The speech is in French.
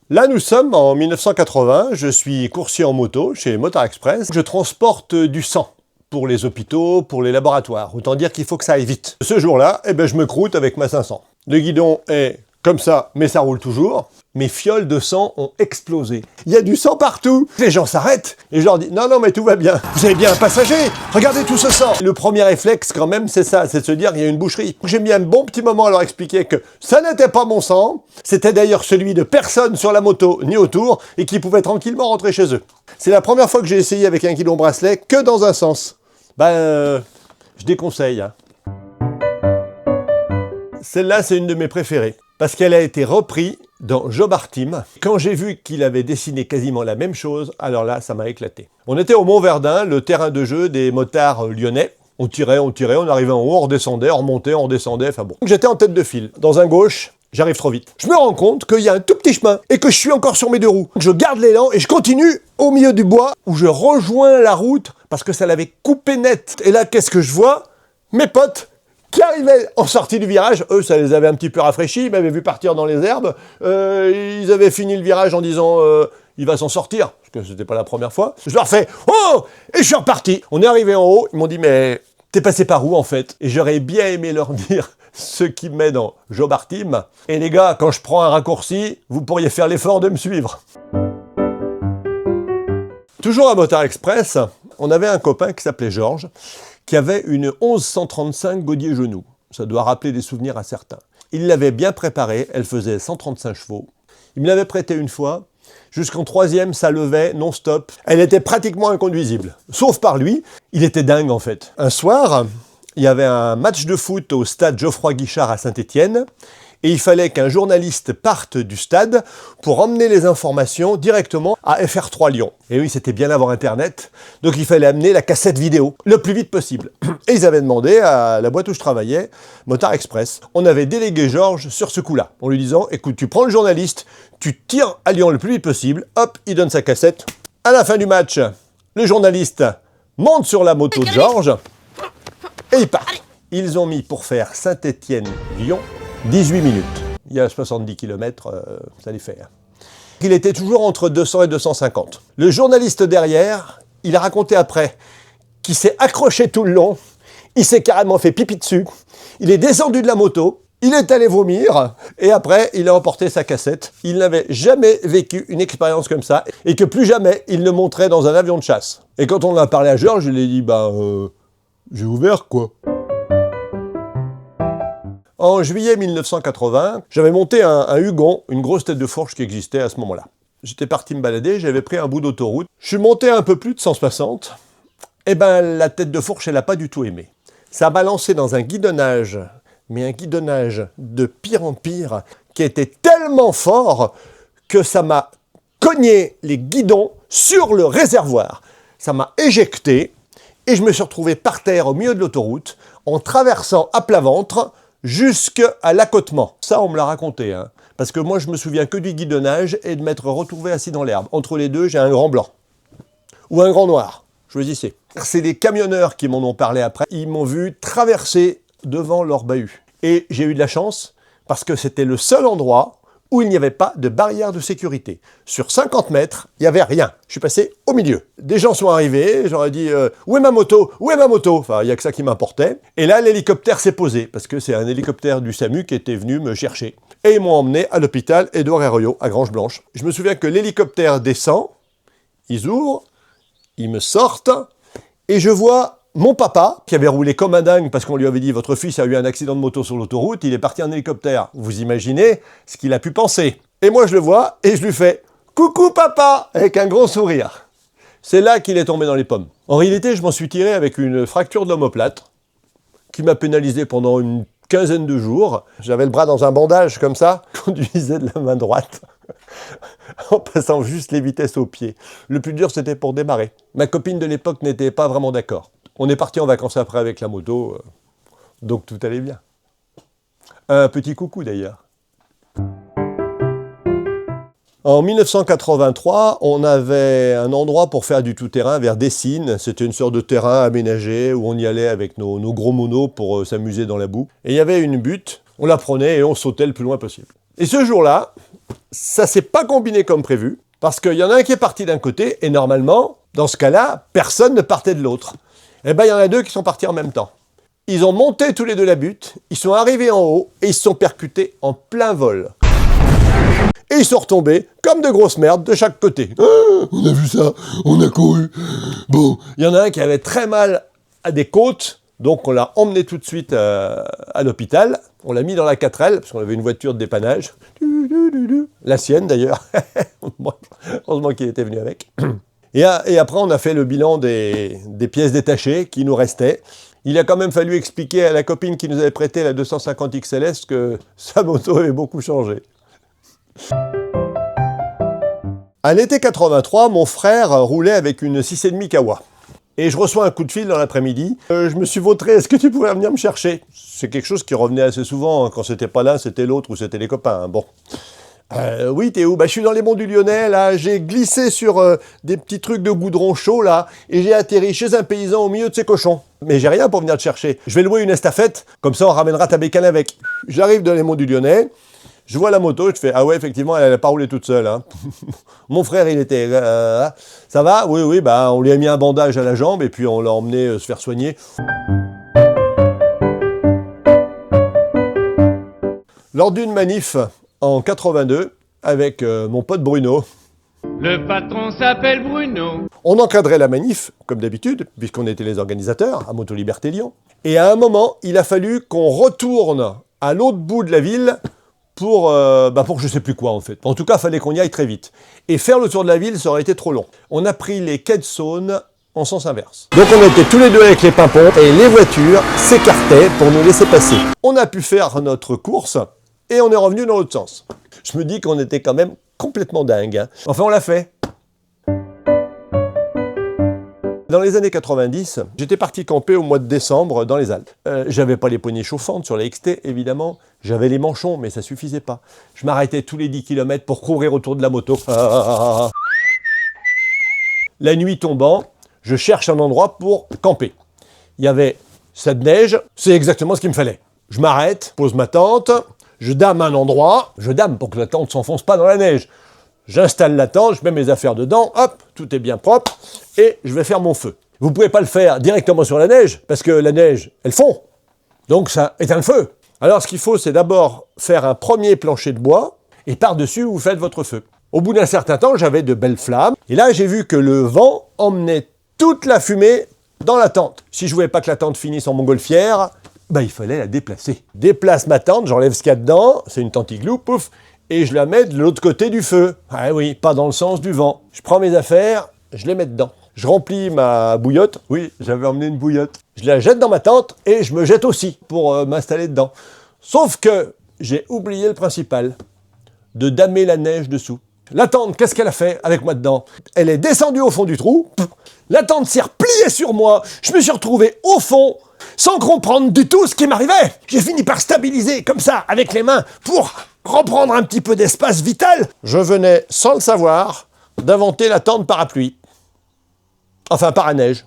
Là, nous sommes en 1980, je suis coursier en moto chez Motard Express. Je transporte du sang pour les hôpitaux, pour les laboratoires. Autant dire qu'il faut que ça aille vite. Ce jour-là, je me croûte avec ma 500. Le guidon est comme ça, mais ça roule toujours. Mes fioles de sang ont explosé. Il y a du sang partout. Les gens s'arrêtent et je leur dis « Non, mais tout va bien. Vous avez bien un passager. Regardez tout ce sang. » Le premier réflexe, quand même, c'est ça. C'est de se dire qu'il y a une boucherie. J'ai mis un bon petit moment à leur expliquer que ça n'était pas mon sang. C'était d'ailleurs celui de personne sur la moto ni autour et qui pouvaient tranquillement rentrer chez eux. C'est la première fois que j'ai essayé avec un guidon bracelet que dans un sens. Je déconseille. Celle-là, c'est une de mes préférées. Parce qu'elle a été reprise dans Job Artim. Quand j'ai vu qu'il avait dessiné quasiment la même chose, alors là, ça m'a éclaté. On était au Mont-Verdun, le terrain de jeu des motards lyonnais. On tirait, on arrivait en haut, on redescendait, on remontait, on redescendait, enfin bon. J'étais en tête de file. Dans un gauche, j'arrive trop vite. Je me rends compte qu'il y a un tout petit chemin et que je suis encore sur mes deux roues. Je garde l'élan et je continue au milieu du bois où je rejoins la route parce que ça l'avait coupé net. Et là, qu'est-ce que je vois? Mes potes qui arrivaient en sortie du virage, eux, ça les avait un petit peu rafraîchis, ils m'avaient vu partir dans les herbes, ils avaient fini le virage en disant il va s'en sortir, parce que c'était pas la première fois. Je leur fais « Oh !» et je suis reparti. On est arrivé en haut, ils m'ont dit « Mais t'es passé par où en fait ?» Et j'aurais bien aimé leur dire ce qui me met dans Job Artim. Et les gars, quand je prends un raccourci, vous pourriez faire l'effort de me suivre. Toujours à Motard Express, on avait un copain qui s'appelait Georges, qui avait une 1135 Gaudier-Genoux. Ça doit rappeler des souvenirs à certains. Il l'avait bien préparée, elle faisait 135 chevaux. Il me l'avait prêtée une fois. Jusqu'en troisième, ça levait non-stop. Elle était pratiquement inconduisible. Sauf par lui, il était dingue en fait. Un soir, il y avait un match de foot au stade Geoffroy-Guichard à Saint-Étienne. Et il fallait qu'un journaliste parte du stade pour emmener les informations directement à FR3 Lyon. Et oui, c'était bien avant Internet, donc il fallait amener la cassette vidéo le plus vite possible. Et ils avaient demandé à la boîte où je travaillais, Motard Express, on avait délégué Georges sur ce coup-là, en lui disant, écoute, tu prends le journaliste, tu tires à Lyon le plus vite possible, hop, il donne sa cassette. À la fin du match, le journaliste monte sur la moto de Georges et il part. Ils ont mis pour faire Saint-Étienne-Lyon 18 minutes. Il y a 70 km, ça les fait. Il était toujours entre 200 et 250. Le journaliste derrière, il a raconté après qu'il s'est accroché tout le long, il s'est carrément fait pipi dessus, il est descendu de la moto, il est allé vomir, et après, il a emporté sa cassette. Il n'avait jamais vécu une expérience comme ça, et que plus jamais, il ne monterait dans un avion de chasse. Et quand on a parlé à Georges, je lui ai dit, j'ai ouvert, quoi. En juillet 1980, j'avais monté un Hugon, une grosse tête de fourche qui existait à ce moment-là. J'étais parti me balader, j'avais pris un bout d'autoroute. Je suis monté un peu plus de 160. La tête de fourche, elle n'a pas du tout aimé. Ça m'a lancé dans un guidonnage, mais un guidonnage de pire en pire, qui était tellement fort que ça m'a cogné les guidons sur le réservoir. Ça m'a éjecté et je me suis retrouvé par terre au milieu de l'autoroute en traversant à plat ventre jusqu'à l'accotement. Ça, on me l'a raconté, hein. Parce que moi, je me souviens que du guidonnage et de m'être retrouvé assis dans l'herbe. Entre les deux, j'ai un grand blanc. Ou un grand noir. Choisissez. C'est les camionneurs qui m'en ont parlé après. Ils m'ont vu traverser devant leur bahut. Et j'ai eu de la chance parce que c'était le seul endroit où il n'y avait pas de barrière de sécurité. Sur 50 mètres, il n'y avait rien. Je suis passé au milieu. Des gens sont arrivés, j'aurais dit « Où est ma moto ? Où est ma moto ?» Enfin, il n'y a que ça qui m'importait. Et là, l'hélicoptère s'est posé, parce que c'est un hélicoptère du SAMU qui était venu me chercher. Et ils m'ont emmené à l'hôpital Édouard Herriot, à Grange-Blanche. Je me souviens que l'hélicoptère descend, ils ouvrent, ils me sortent, et je vois mon papa, qui avait roulé comme un dingue parce qu'on lui avait dit « Votre fils a eu un accident de moto sur l'autoroute, il est parti en hélicoptère. » Vous imaginez ce qu'il a pu penser. Et moi, je le vois et je lui fais « Coucou papa !» avec un gros sourire. C'est là qu'il est tombé dans les pommes. En réalité, je m'en suis tiré avec une fracture de l'omoplate qui m'a pénalisé pendant une quinzaine de jours. J'avais le bras dans un bandage comme ça, conduisais de la main droite en passant juste les vitesses au pied. Le plus dur, c'était pour démarrer. Ma copine de l'époque n'était pas vraiment d'accord. On est parti en vacances après avec la moto, donc tout allait bien. Un petit coucou d'ailleurs. En 1983, on avait un endroit pour faire du tout-terrain vers Dessines. C'était une sorte de terrain aménagé où on y allait avec nos gros monos pour s'amuser dans la boue. Et il y avait une butte, on la prenait et on sautait le plus loin possible. Et ce jour-là, ça s'est pas combiné comme prévu, parce qu'il y en a un qui est parti d'un côté, et normalement, dans ce cas-là, personne ne partait de l'autre. Eh bien, il y en a deux qui sont partis en même temps. Ils ont monté tous les deux la butte, ils sont arrivés en haut, et ils se sont percutés en plein vol. Et ils sont retombés comme de grosses merdes de chaque côté. Ah, on a vu ça, on a couru. Bon, il y en a un qui avait très mal à des côtes, donc on l'a emmené tout de suite à l'hôpital. On l'a mis dans la 4L, parce qu'on avait une voiture de dépannage. La sienne d'ailleurs. Heureusement qu'il était venu avec. Et après, on a fait le bilan des pièces détachées qui nous restaient. Il a quand même fallu expliquer à la copine qui nous avait prêté la 250 XLS que sa moto avait beaucoup changé. À l'été 83, mon frère roulait avec une 6,5 Kawa. Et je reçois un coup de fil dans l'après-midi. Je me suis vautré, est-ce que tu pourrais venir me chercher? C'est quelque chose qui revenait assez souvent, hein. Quand c'était pas l'un, c'était l'autre ou c'était les copains. Hein. Bon. Oui, t'es où? Je suis dans les monts du Lyonnais, là. J'ai glissé sur des petits trucs de goudron chaud, là. Et j'ai atterri chez un paysan au milieu de ses cochons. Mais j'ai rien pour venir te chercher. Je vais louer une estafette, comme ça on ramènera ta bécane avec. J'arrive dans les monts du Lyonnais. Je vois la moto, je fais « Ah ouais, effectivement, elle n'a pas roulé toute seule. Hein. » Mon frère, il était « Ça va? Oui, bah, on lui a mis un bandage à la jambe et puis on l'a emmené se faire soigner. » Lors d'une manif en 82, avec mon pote Bruno, le patron s'appelle Bruno. On encadrait la manif, comme d'habitude, puisqu'on était les organisateurs, à Moto Liberté Lyon. Et à un moment, il a fallu qu'on retourne à l'autre bout de la ville pour je sais plus quoi en fait. En tout cas, il fallait qu'on y aille très vite. Et faire le tour de la ville, ça aurait été trop long. On a pris les quais de Saône en sens inverse. Donc on était tous les deux avec les pimpons et les voitures s'écartaient pour nous laisser passer. On a pu faire notre course et on est revenu dans l'autre sens. Je me dis qu'on était quand même complètement dingue. Hein. Enfin, on l'a fait. Dans les années 90, j'étais parti camper au mois de décembre dans les Alpes. J'avais pas les poignées chauffantes sur les XT, évidemment. J'avais les manchons, mais ça suffisait pas. Je m'arrêtais tous les 10 km pour courir autour de la moto. La nuit tombant, je cherche un endroit pour camper. Il y avait cette neige, c'est exactement ce qu'il me fallait. Je m'arrête, pose ma tente, je dame un endroit, je dame pour que la tente s'enfonce pas dans la neige. J'installe la tente, je mets mes affaires dedans, hop, tout est bien propre, et je vais faire mon feu. Vous ne pouvez pas le faire directement sur la neige, parce que la neige, elle fond. Donc ça éteint le feu. Alors ce qu'il faut, c'est d'abord faire un premier plancher de bois, et par-dessus, vous faites votre feu. Au bout d'un certain temps, j'avais de belles flammes, et là, j'ai vu que le vent emmenait toute la fumée dans la tente. Si je voulais pas que la tente finisse en montgolfière, il fallait la déplacer. Déplace ma tente, j'enlève ce qu'il y a dedans, c'est une tente igloo, pouf, et je la mets de l'autre côté du feu. Ah oui, pas dans le sens du vent. Je prends mes affaires, je les mets dedans. Je remplis ma bouillotte. Oui, j'avais emmené une bouillotte. Je la jette dans ma tente et je me jette aussi pour m'installer dedans. Sauf que j'ai oublié le principal, de damer la neige dessous. La tente, qu'est-ce qu'elle a fait avec moi dedans? Elle est descendue au fond du trou. La tente s'est repliée sur moi. Je me suis retrouvé au fond, sans comprendre du tout ce qui m'arrivait. J'ai fini par stabiliser comme ça, avec les mains, pour reprendre un petit peu d'espace vital. Je venais, sans le savoir, d'inventer la tente parapluie. Enfin, paraneige.